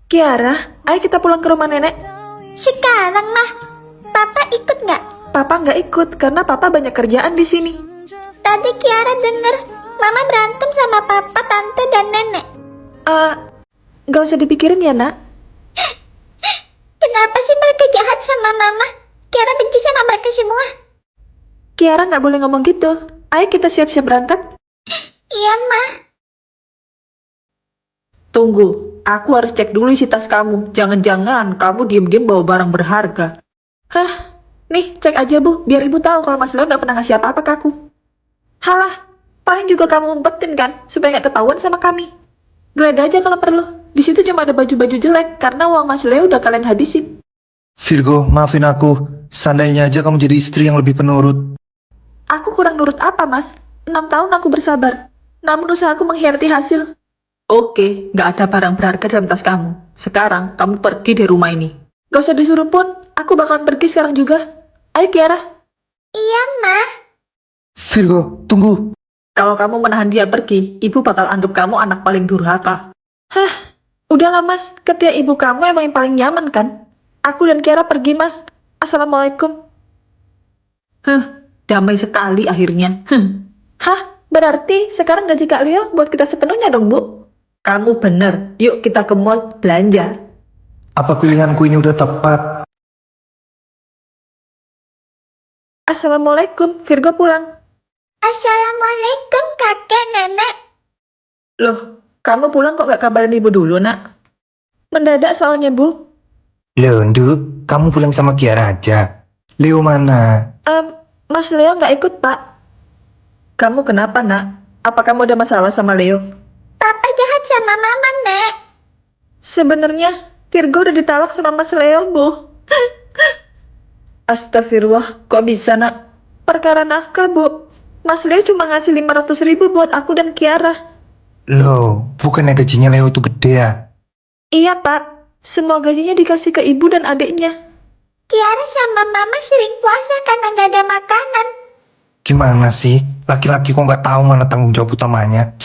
Kiara, ayo kita pulang ke rumah nenek. Sekarang mah, Papa ikut nggak? Papa nggak ikut karena Papa banyak kerjaan di sini. Tadi Kiara denger Mama berantem sama Papa, Tante, dan Nenek. Nggak usah dipikirin ya, Nak. Kenapa sih mereka jahat sama Mama? Kiara benci sama mereka semua. Kiara nggak boleh ngomong gitu. Ayo kita siap-siap berangkat. Iya, Ma. Tunggu, aku harus cek dulu isi tas kamu. Jangan-jangan kamu diem-diem bawa barang berharga. Hah? Nih, cek aja Bu, biar Ibu tahu kalau Mas Leo nggak pernah ngasih apa-apa ke aku. Halah, paling juga kamu umpetin kan, supaya nggak ketahuan sama kami. Geledah aja kalau perlu. Di situ cuma ada baju-baju jelek, karena uang Mas Leo udah kalian habisin. Virgo, maafin aku. Seandainya aja kamu jadi istri yang lebih penurut. Aku kurang nurut apa, Mas? 6 tahun aku bersabar. Namun usahaku mengkhianati hasil. Oke, nggak ada barang berharga dalam tas kamu. Sekarang, kamu pergi dari rumah ini. Gak usah disuruh pun, aku bakalan pergi sekarang juga. Ayo, Kiara. Iya, Ma. Virgo, tunggu. Kalau kamu menahan dia pergi, ibu bakal anggap kamu anak paling durhaka. Hah, udahlah Mas, ketika ibu kamu emang yang paling nyaman kan? Aku dan Kiara pergi, Mas. Assalamualaikum. Damai sekali akhirnya. Hah, berarti sekarang gaji Kak Leo buat kita sepenuhnya dong, Bu? Kamu bener, yuk kita ke mall belanja. Apa pilihanku ini udah tepat? Assalamualaikum, Virgo pulang. Assalamualaikum, kakek, nenek. Loh, kamu pulang kok gak kabarin ibu dulu, Nak? Mendadak soalnya, Bu. Lendu, kamu pulang sama Kiara aja. Leo mana? Mas Leo nggak ikut, Pak. Kamu kenapa, Nak? Apa kamu ada masalah sama Leo? Papa jahat sama Mama, Nek. Sebenarnya, Virgo udah ditalak sama Mas Leo, Bu. Astagfirullah, kok bisa, Nak? Perkara nafkah, Bu. Mas Leo cuma ngasih 500.000 buat aku dan Kiara. Loh, bukannya gajinya Leo itu gede ya? Iya, Pak. Semua gajinya dikasih ke ibu dan adiknya. Kiara sama Mama sering puasa karena nggak ada makanan. Gimana sih? Laki-laki kok nggak tahu mana tanggung jawab utamanya?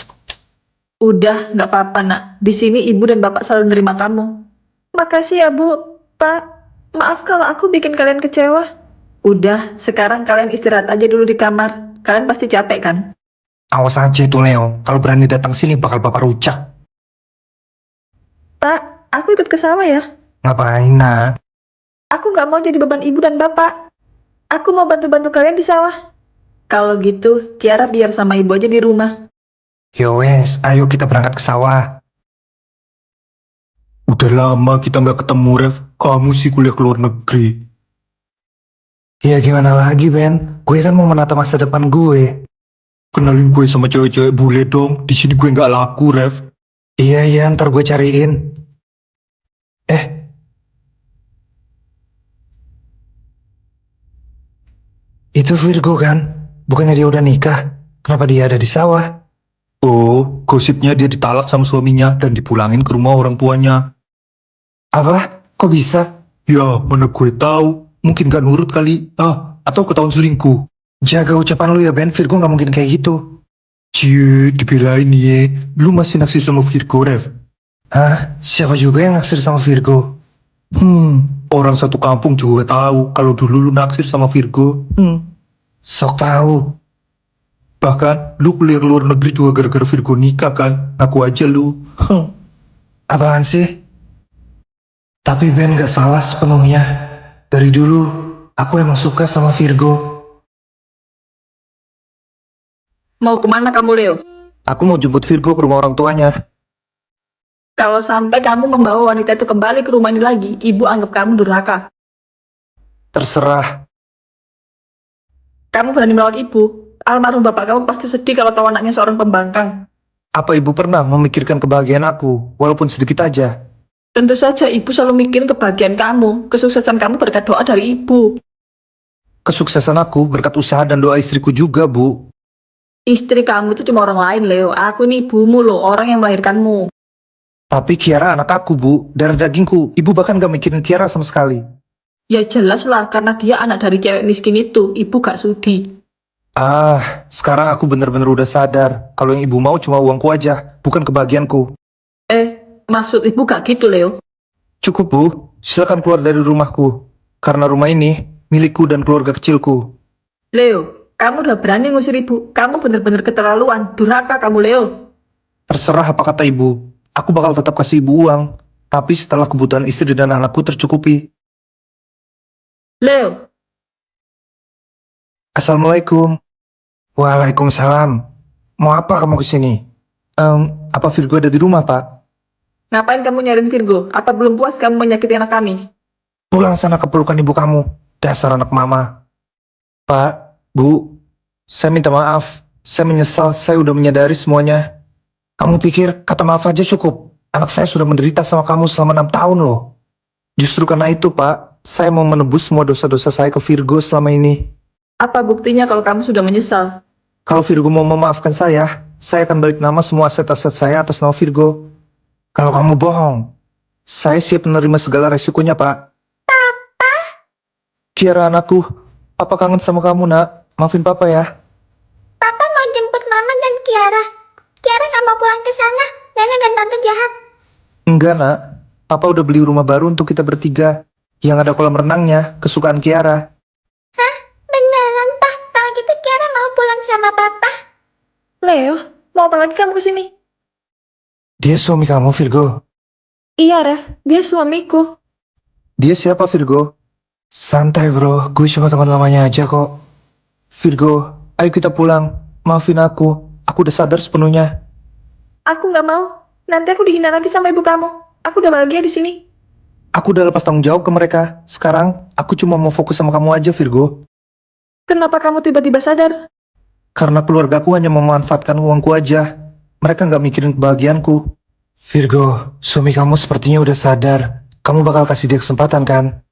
Udah, nggak apa-apa, Nak. Di sini ibu dan bapak selalu nerima kamu. Makasih ya, Bu. Pak, maaf kalau aku bikin kalian kecewa. Udah, sekarang kalian istirahat aja dulu di kamar. Kalian pasti capek kan? Awas aja itu Leo, kalau berani datang sini bakal bapak rujak. Pak, aku ikut ke sawah ya. Ngapain nak? Aku nggak mau jadi beban ibu dan bapak. Aku mau bantu-bantu kalian di sawah. Kalau gitu, Kiara biar sama ibu aja di rumah. Yowes, ayo kita berangkat ke sawah. Udah lama kita nggak ketemu, Rev. Kamu sih kuliah ke luar negeri. Ya gimana lagi, Ben? Gue kan mau menata masa depan gue. Kenalin gue sama cewek-cewek bule dong. Di sini gue nggak laku, Rev. Iya, ntar gue cariin. Itu Virgo kan? Bukannya dia udah nikah? Kenapa dia ada di sawah? Oh, gosipnya dia ditalak sama suaminya dan dipulangin ke rumah orang tuanya. Apa? Kok bisa? Ya, mana gue tahu. Mungkin gak nurut kali. Atau ketahuan selingkuh. Jaga ucapan lu ya, Ben. Virgo gak mungkin kayak gitu. Cie, dibelain ye. Lu masih naksir sama Virgo, Rev? Siapa juga yang naksir sama Virgo? Orang satu kampung juga tahu kalau dulu lu naksir sama Virgo. Sok tahu. Bahkan lu kuliah ke luar negeri juga gara-gara Virgo nikah kan? Ngaku aja lu. Apaan sih? Tapi Ben gak salah sepenuhnya. Dari dulu aku emang suka sama Virgo. Mau kemana kamu, Leo? Aku mau jemput Virgo ke rumah orang tuanya. Kalau sampai kamu membawa wanita itu kembali ke rumah ini lagi, ibu anggap kamu durhaka. Terserah. Kamu berani melawan ibu. Almarhum bapak kamu pasti sedih kalau tahu anaknya seorang pembangkang. Apa ibu pernah memikirkan kebahagiaan aku, walaupun sedikit aja? Tentu saja ibu selalu mikirin kebahagiaan kamu. Kesuksesan kamu berkat doa dari ibu. Kesuksesan aku berkat usaha dan doa istriku juga, Bu. Istri kamu itu cuma orang lain, Leo. Aku ini ibumu loh, orang yang melahirkanmu. Tapi Kiara anak aku, Bu. Darah dagingku. Ibu bahkan gak mikirin Kiara sama sekali. Ya jelas lah, karena dia anak dari cewek miskin itu. Ibu gak sudi. Sekarang aku bener-bener udah sadar. Kalau yang ibu mau cuma uangku aja, bukan kebahagiaanku. Maksud ibu gak gitu, Leo. Cukup Bu, silakan keluar dari rumahku. Karena rumah ini milikku dan keluarga kecilku. Leo, kamu udah berani ngusir ibu. Kamu bener-bener keterlaluan. Durhaka kamu, Leo. Terserah apa kata ibu, aku bakal tetap kasih ibu uang. Tapi setelah kebutuhan istri dan anakku tercukupi. Leo, Assalamualaikum. Waalaikumsalam. Mau apa kamu kesini? Apa Virgo ada di rumah, Pak? ngapain kamu nyariin Virgo? Apa belum puas kamu menyakiti anak kami? Pulang sana ke pelukan ibu kamu. Dasar anak mama. Pak, Bu, saya minta maaf. Saya menyesal, saya udah menyadari semuanya. Kamu pikir kata maaf aja cukup? Anak saya sudah menderita sama kamu selama 6 tahun loh. Justru karena itu, Pak, saya mau menebus semua dosa-dosa saya ke Virgo selama ini. Apa buktinya kalau kamu sudah menyesal? Kalau Virgo mau memaafkan saya akan balik nama semua aset-aset saya atas nama Virgo. Kalau kamu bohong, saya siap menerima segala resikonya, Pak. Kiara anakku, Papa kangen sama kamu, Nak. Maafin Papa ya. Papa mau jemput Mama dan Kiara. Kiara nggak mau pulang ke sana. Nenek dan Tante jahat. Enggak, Nak. Papa udah beli rumah baru untuk kita bertiga. Yang ada kolam renangnya, kesukaan Kiara. Beneran, Pak. Kalau gitu Kiara mau pulang sama Papa. Leo, mau apa lagi kamu kesini? Dia suami kamu, Virgo. Iya, Ref. Dia suamiku. Dia siapa, Virgo? Santai, bro. Gue cuma teman lamanya aja kok. Virgo, ayo kita pulang. Maafin aku. Aku udah sadar sepenuhnya. Aku nggak mau. Nanti aku dihina lagi sama ibu kamu. Aku udah bahagia di sini. Aku udah lepas tanggung jawab ke mereka. Sekarang, aku cuma mau fokus sama kamu aja, Virgo. Kenapa kamu tiba-tiba sadar? Karena keluargaku hanya memanfaatkan uangku aja. Mereka nggak mikirin kebahagiaanku. Virgo, suami kamu sepertinya udah sadar. Kamu bakal kasih dia kesempatan kan?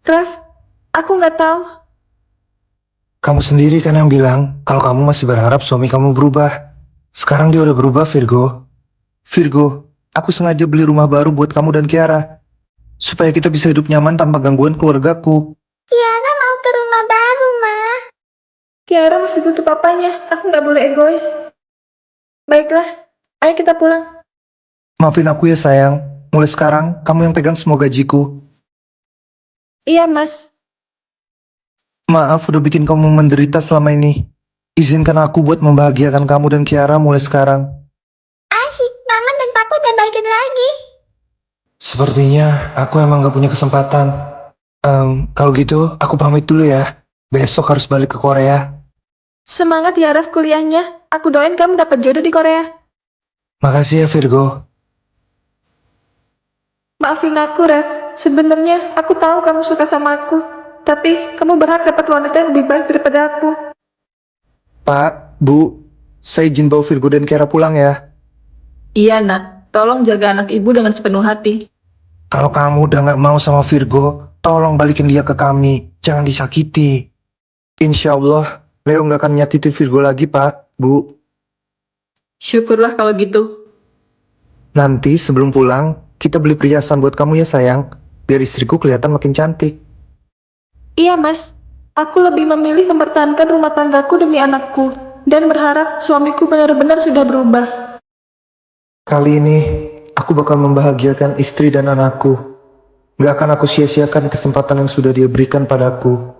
Ref, aku nggak tahu. Kamu sendiri kan yang bilang kalau kamu masih berharap suami kamu berubah. Sekarang dia udah berubah, Virgo. Virgo, aku sengaja beli rumah baru buat kamu dan Kiara. Supaya kita bisa hidup nyaman tanpa gangguan keluargaku. Kiara mau ke rumah baru, Ma. Kiara masih butuh papanya. Aku nggak boleh egois. Baiklah, ayo kita pulang. Maafin aku ya sayang. Mulai sekarang, kamu yang pegang semua gajiku. Iya, Mas. Maaf udah bikin kamu menderita selama ini. Izinkan aku buat membahagiakan kamu dan Kiara mulai sekarang. Asyik, Mama dan Papa udah baikin lagi. Sepertinya aku emang gak punya kesempatan. Kalau gitu, aku pamit dulu ya. Besok harus balik ke Korea. Semangat ya, Ref, kuliahnya. Aku doain kamu dapat jodoh di Korea. Makasih ya Virgo. Maafin aku, Ref. Sebenarnya aku tahu kamu suka sama aku. Tapi kamu berhak dapat wanita yang lebih baik daripada aku. Pak, Bu, saya izin bawa Virgo dan Kiara pulang ya. Iya, Nak. Tolong jaga anak ibu dengan sepenuh hati. Kalau kamu udah gak mau sama Virgo, tolong balikin dia ke kami. Jangan disakiti. Insya Allah, Leo gak akan nyakitin Virgo lagi, Pak, Bu. Syukurlah kalau gitu. Nanti sebelum pulang, kita beli perhiasan buat kamu ya sayang. Biar istriku kelihatan makin cantik. Iya, Mas. Aku lebih memilih mempertahankan rumah tanggaku demi anakku. Dan berharap suamiku benar-benar sudah berubah. Kali ini, aku bakal membahagiakan istri dan anakku. Gak akan aku sia-siakan kesempatan yang sudah dia berikan padaku.